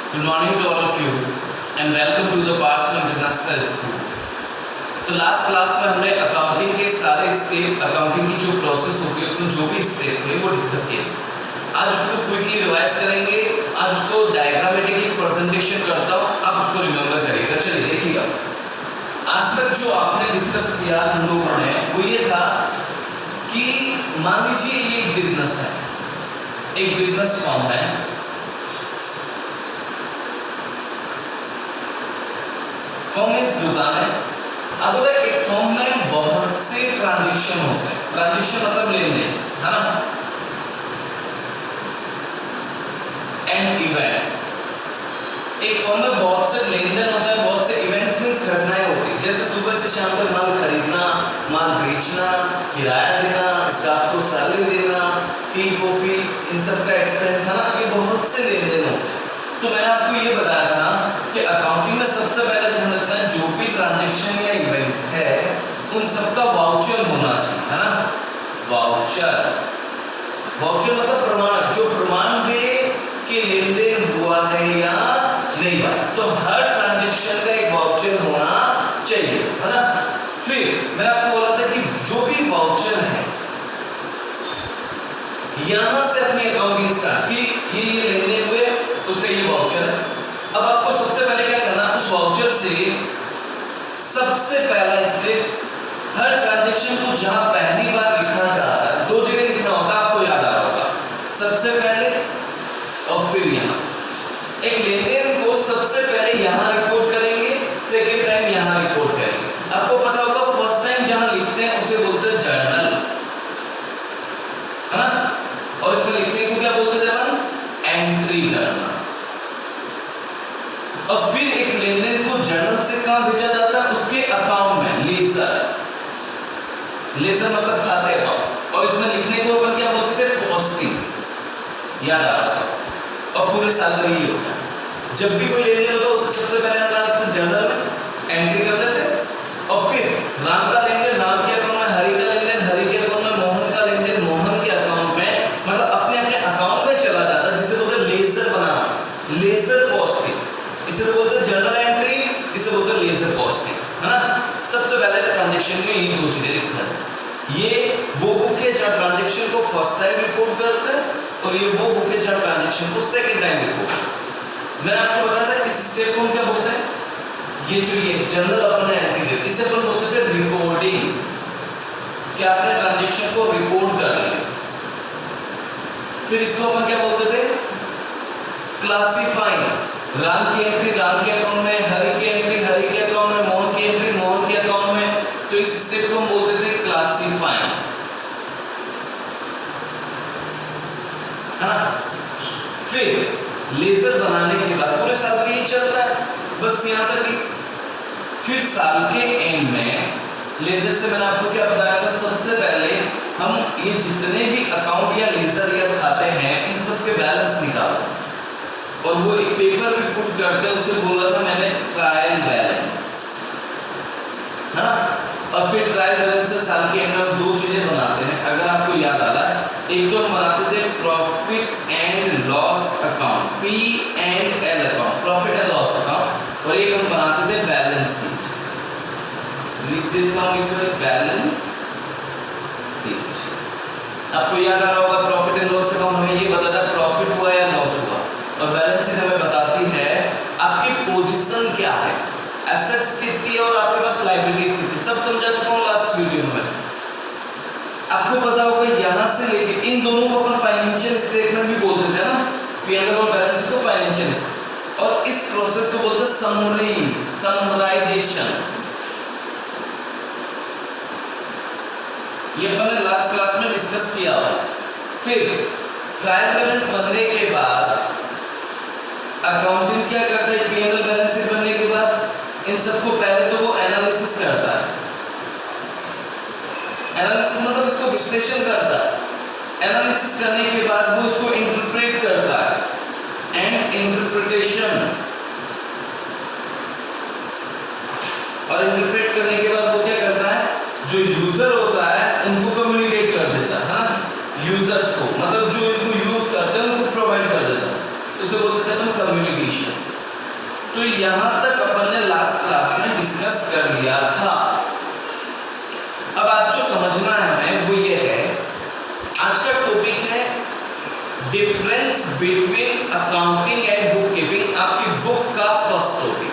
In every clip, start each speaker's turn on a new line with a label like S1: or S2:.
S1: Good morning to all of you and welcome to the Parsons International School. तो last class में हमने accounting के सारे step, accounting की जो प्रोसेस होती है उसमें जो भी स्टेप थे वो डिस्कस किए। आज उसको क्विकली रिवाइज करेंगे, आज उसको डायग्रामेटिकली प्रेजेंटेशन करता हूँ, आप उसको रिमेंबर करिएगा। चलिए देखिएगा, आज तक जो आपने डिस्कस किया हम लोगों ने वो ये था कि मान लीजिए ये एक बिजनेस है, एक बिजनेस फॉर्म है, फॉर्म मींस दुकान है। अब अगर एक फॉर्म में बहुत से ट्रांजैक्शन होते हैं, ट्रांजैक्शन मतलब लेन देन, है ना, एंड इवेंट्स। एक फॉर्म में बहुत से लेन देन होते हैं, बहुत से इवेंट्स मींस घटनाएं होती हैं, जैसे सुबह से शाम तक माल खरीदना, माल बेचना, किराया देना, स्टाफ को सैलरी देना, टी कॉफी, इन सब का एक्सपेंस, है ना, ये बहुत से लेन देन होते हैं। तो मैंने आपको ये बताया था कि अकाउंटिंग में सबसे पहले ध्यान रखना है जो भी ट्रांजैक्शन या इवेंट है उन सबका वाउचर होना चाहिए, है ना। वाउचर, वाउचर मतलब प्रमाण, जो प्रमाण दे कि लेन देन हुआ है या नहीं हुआ। तो हर ट्रांजैक्शन का एक वाउचर होना चाहिए, है ना। फिर मैंने आपको बोला था कि जो भी वाउचर है यहां से अपनी अकाउंटिंग स्टार्ट की, ये लेन देन हुए, उसका ये वाउचर है। अब आपको सबसे पहले क्या करना है, उस वाउचर से सबसे पहला स्टेप, हर ट्रांजैक्शन को जहां पहली बार लिखा जाता है, दो जगह लिखना होता है, आपको याद आ रहा होगा, सबसे पहले और फिर यहां। एक लेन देन को सबसे पहले यहां रिपोर्ट करेंगे, सेकेंड टाइम यहां रिपोर्ट करेंगे। आपको पता होगा फर्स्ट टाइम जहां लिखते हैं उसे बोलते हैं जर्नल, है ना, और इसमें लिखने को क्या बोलते थे हम, एंट्री करना। और फिर एक लेन देन को जर्नल से कहां भेजा जाता है, उसके अकाउंट में, लेजर, लेजर मतलब खाते अकाउंट, और इसमें लिखने को अपन क्या बोलते थे, पोस्टिंग, याद आ रहा था। और पूरे साल में यही होता है, जब भी कोई लेन देन होता है उससे सबसे पहले हम क्या करते हैं, जर्नल एंट्री कर लेते हैं, और फिर राम का लेन देन राम के अकाउंट में, हरि का लेन देन हरि के अकाउंट में, मोहन का लेन देन मोहन के अकाउंट में, मतलब अपने अपने अकाउंट में चला जाता है, जिसे बोलते हैं लेजर बनाना, लेजर पोस्टिंग। इसे बोलते हैं जर्नल एंट्री, इसे बोलते हैं लेजर पोस्टिंग, है ना। सबसे पहले ट्रांजैक्शन में ये दो चीजें लिखा है। ये वो बुक है जहां ट्रांजैक्शन को फर्स्ट टाइम रिपोर्ट करते हैं, और ये वो बुक है जहां ट्रांजैक्शन को सेकंड टाइम रिपोर्ट करते हैं। मैंने आपको बताया था इस स्टेप को हम क्या बोलते हैं, ये जो ये जर्नल अपन ने एंट्री दी, इसे अपन बोलते थे रिपोर्टिंग, कि आपने ट्रांजैक्शन को रिपोर्ट कर लिया। फिर इसको अपन क्या बोलते थे, क्लासिफाइंग, राम की एंट्री राम के अकाउंट में, हरि की एंट्री हरि के अकाउंट में, मोहन की एंट्री मोहन के अकाउंट में। तो इस स्टेप को हम बोलते थे क्लासिफाइंग, है ना। फिर लेजर बनाने के बाद पूरे साल में यही चलता है, बस यहां तक ही। फिर साल के एंड में लेजर से मैंने आपको क्या बताया था, सबसे पहले हम ये जितने भी अकाउंट या लेजर या खाते हैं इन सब के बैलेंस निकालो, और वो एक पेपर पे पुट करते हैं, उसे बोला था मैंने ट्रायल बैलेंस, है ना। और फिर ट्रायल बैलेंस से साल के एंड में हम दो चीजें बनाते हैं, अगर आपको याद आ रहा है। एक तो हम बनाते थे profit and loss account, P&L account, profit and loss account, और एक हम बनाते थे बैलेंस शीट, लिख देता हूं एक बार, बैलेंस शीट। आपको याद आ रहा होगा प्रॉफिट एंड लॉस अकाउंट हमें ये बताता है प्रॉफिट हुआ या लॉस हुआ, और बैलेंस शीट हमें बताती है आपकी पोजीशन क्या है, एसेट्स कितनी है और आपके पास लायबिलिटीज कितनी। सब समझा चुका हूं लास्ट वीडियो में। आपको पता होगा यहां से लेके इन दोनों को अपन फाइनेंशियल स्टेटमेंट भी बोलते थे ना, P&L और बैलेंस शीट को फाइनेंशियल, और इस प्रोसेस को बोलते हैं समरी, समराइजेशन। ये अपन ने लास्ट क्लास में डिस्कस किया हुआ। फिर ट्रायल बैलेंस बनने के बाद अकाउंटिंग क्या करता है, P&L बैलेंस शीट बनने के बाद इन सबको पहले तो वो एनालिसिस करता है, एनालिसिस मतलब इसको विश्लेषण करता है। एनालिसिस करने के बाद वो इसको इंटरप्रेट करता है, एंड इंटरप्रिटेशन, और इंटरप्रेट करने के बाद वो क्या करता है, जो यूजर होता है उनको कम्युनिकेट कर देता है, यूजर्स को, मतलब जो इनको यूज करते हैं उनको प्रोवाइड कर देता है। उसे बोलते थे अपन कम्युनिकेशन। तो यहां तक अपन ने लास्ट क्लास में डिस्कस कर लिया था। अब आज जो समझना है हमें वो ये है, आज का टॉपिक है difference between accounting and book keeping. आपकी बुक का first topic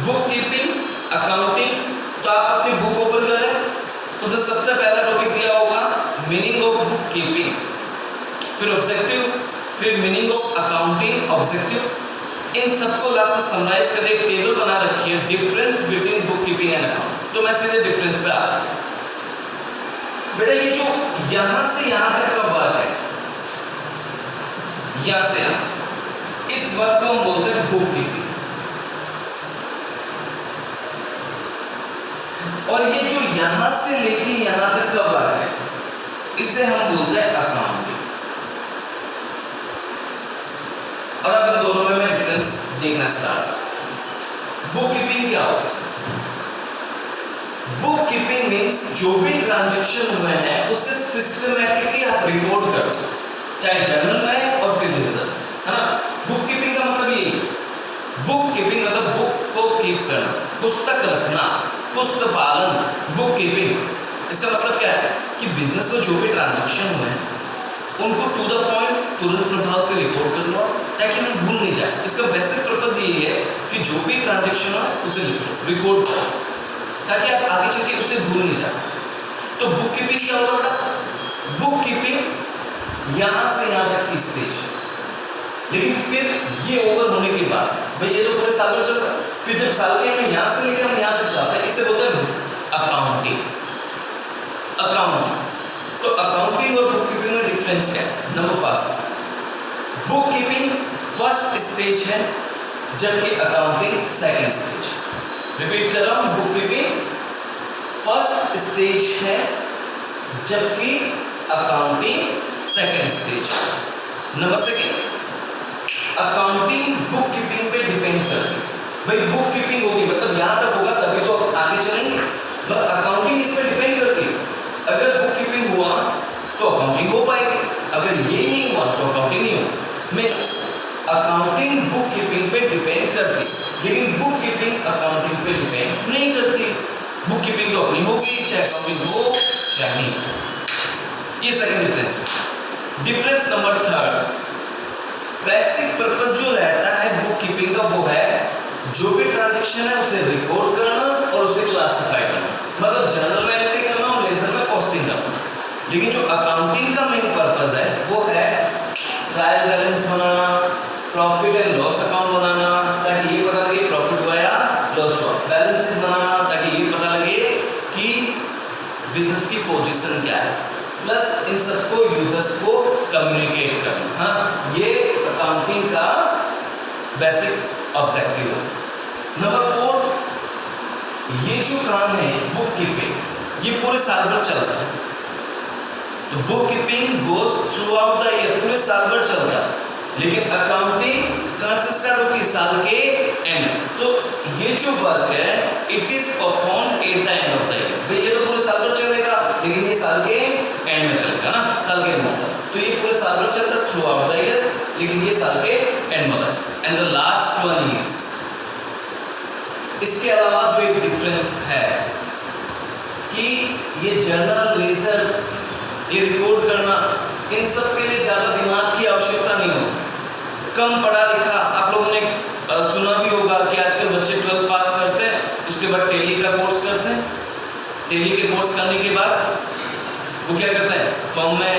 S1: book keeping, accounting. तो आप अपनी बुक ओपन करें, उसमें सबसे पहला टॉपिक दिया होगा मीनिंग ऑफ बुक कीपिंग, फिर ऑब्जेक्टिव, फिर मीनिंग ऑफ अकाउंटिंग, ऑब्जेक्टिव। इन सबको लास्ट में समराइज करके एक टेबल बना रखी है difference between book keeping and account. तो मैं सीधे डिफरेंस पे आ रहा हूं। बेटा ये जो यहां से यहां तक का वर्क है, यहां से यहां, इस वर्क को हम बोलते हैं बुक कीपिंग। और ये जो यहां से लेके यहां तक का वर्क है, इसे हम बोलते हैं अकाउंटिंग। और अब इन दोनों में मैं डिफरेंस देखना स्टार्ट। बुक कीपिंग क्या होता है? बुक कीपिंग मीन्स जो भी ट्रांजैक्शन हुए हैं उसे सिस्टमैटिकली आप रिपोर्ट करो, चाहे जर्नल में और फिर लेजर, है ना। बुक कीपिंग का मतलब ये, बुक कीपिंग मतलब बुक को कीप करना, पुस्तक रखना, पुस्तक पालन, बुक कीपिंग। इसका मतलब क्या है कि बिजनेस में जो भी ट्रांजैक्शन हुए हैं उनको टू द पॉइंट तुरंत प्रभाव से रिपोर्ट कर लो ताकि हम भूल नहीं जाए। इसका बेसिक पर्पज यही है कि जो भी ट्रांजैक्शन हो उसे लिखो, रिपोर्ट करो, ताकि आप आगे चल के उसे भूल नहीं जाए। तो बुक कीपिंग क्या होगा? बुक कीपिंग यहां से यहां तक की स्टेज, लेकिन फिर ये ओवर होने के बाद भाई ये तो पूरे साल में चलता है, फिर जब साल के में यहां से लेकर हम यहां तक जाते हैं, इसे बोलते हैं अकाउंटिंग। अकाउंटिंग तो अकाउंटिंग और बुक कीपिंग में डिफरेंस क्या है? Number first, book keeping first stage है जबकि अकाउंटिंग सेकंड स्टेज। रिपीट कर रहा हूं, बुक कीपिंग फर्स्ट स्टेज है जबकि accounting second stage. Number second, accounting book keeping पे डिपेंड करती है। भाई बुक कीपिंग होगी मतलब यहां तक होगा तभी तो आगे चलेंगे, मतलब अकाउंटिंग इस पे डिपेंड करती है। अगर बुक कीपिंग हुआ तो अकाउंटिंग हो पाएगी, अगर ये नहीं हुआ तो अकाउंटिंग नहीं होगी। मीन्स अकाउंटिंग बुक कीपिंग पे डिपेंड करती, लेकिन बुक कीपिंग अकाउंटिंग पे डिपेंड नहीं करती। बुक कीपिंग तो अपनी होगी चाहे अकाउंटिंग हो चाहे नहीं। ये second difference. Difference number third, basic purpose जो रहता है बुक कीपिंग का वो है जो भी ट्रांजैक्शन है उसे रिकॉर्ड करना और उसे क्लासिफाई करना, मतलब जर्नल में एंट्री करना और लेजर में पोस्टिंग करना। लेकिन जो अकाउंटिंग का मेन पर्पस है वो है ट्रायल बैलेंस बनाना, प्रॉफिट एंड लॉस अकाउंट बनाना ताकि ये पता लगे प्रॉफिट हुआ या लॉस हुआ, बैलेंस शीट बनाना ताकि ये पता लगे कि बिजनेस की पोजीशन क्या है, प्लस इन सबको यूजर्स को कम्युनिकेट करना। हाँ, ये अकाउंटिंग का बेसिक ऑब्जेक्टिव है। नंबर 4, ये जो काम है बुक कीपिंग ये पूरे साल भर चलता है। तो book keeping goes through out the year, पूरे साल भर चलता है। लेकिन अकाउंटिंग कहां से स्टार्ट होती है? साल के एंड। तो ये जो वर्क है it is perform at the end of the year. भाई ये तो पूरे साल भर चलेगा लेकिन ये साल के एंड में चलेगा ना, साल के एंड में होता है। तो ये पूरे साल भर चलता है थ्रू आउट द ईयर, लेकिन ये साल के एंड में होता है। And the last one is, इसके अलावा जो एक डिफरेंस है कि ये जर्नल, लेजर, ये रिकॉर्ड करना, इन सब के लिए ज्यादा दिमाग की आवश्यकता नहीं होती। कम पढ़ा लिखा, आप लोगों ने सुना भी होगा कि आजकल बच्चे 12th पास करते हैं, उसके बाद टेली का कोर्स करते हैं। टेली के कोर्स करने के बाद वो क्या करते हैं? फर्म में,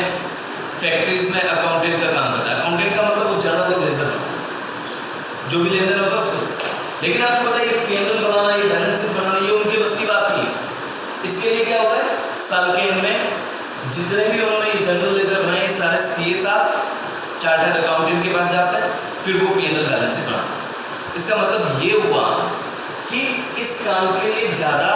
S1: फैक्ट्रीज में अकाउंटेंट का काम करता है। अकाउंटेंट का मतलब वो जर्नल और लेजर जो भी लेन देन होता है उसको। लेकिन आपको पता है ये P&L बनाना, ये बैलेंस शीट बनाना, ये उनके बस की बात नहीं है। इसके लिए क्या होता है? साल के एंड में जितने भी उन्होंने ये जनरल लेजर बनाए ये सारे सीए साहब, चार्टर्ड अकाउंटेंट के पास जाता है, फिर वो P&L बैलेंस शीट बनाता है। इसका मतलब ये हुआ कि इस काम के लिए ज़्यादा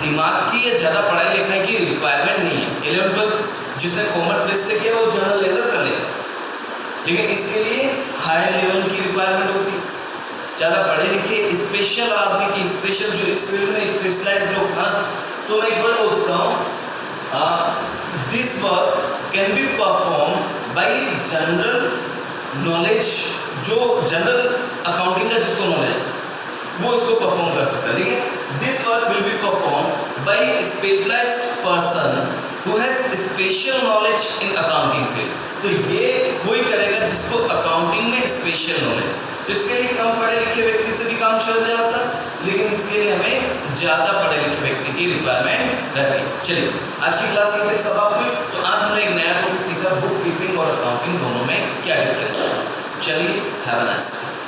S1: दिमाग की या ज़्यादा पढ़ाई लिखाई की रिक्वायरमेंट नहीं है। 11th 12th जिसने कॉमर्स बेस से किया वो जनरल लेजर कर लेगा, लेकिन इसके लिए हायर लेवल की रिक्वायरमेंट होती है, ज़्यादा पढ़े लिखे स्पेशल आदमी की, स्पेशल जो इस फील्ड में स्पेशलाइज लोग। हाँ, सो मैं एक बार बोलता हूँ, this work can be perform by general knowledge जो जनरल अकाउंटिंग का जिसको नॉलेज वो इसको परफॉर्म कर सकता है। देखिए this work will be perform by specialised person who has special knowledge in accounting field. तो ये वही करेगा जिसको अकाउंटिंग में स्पेशल नॉलेज। तो इसके लिए कम पढ़े लिखे व्यक्ति से भी काम चल जाता, लेकिन इसके लिए हमें ज़्यादा पढ़े लिखे व्यक्ति की रिक्वायरमेंट रहती है। चलिए आज की क्लास की समाप्त हुई। तो आज हमने एक नया टॉपिक सीखा, बुक कीपिंग और अकाउंटिंग दोनों में क्या डिफरेंस है। चलिए हैव अ नाइस डे।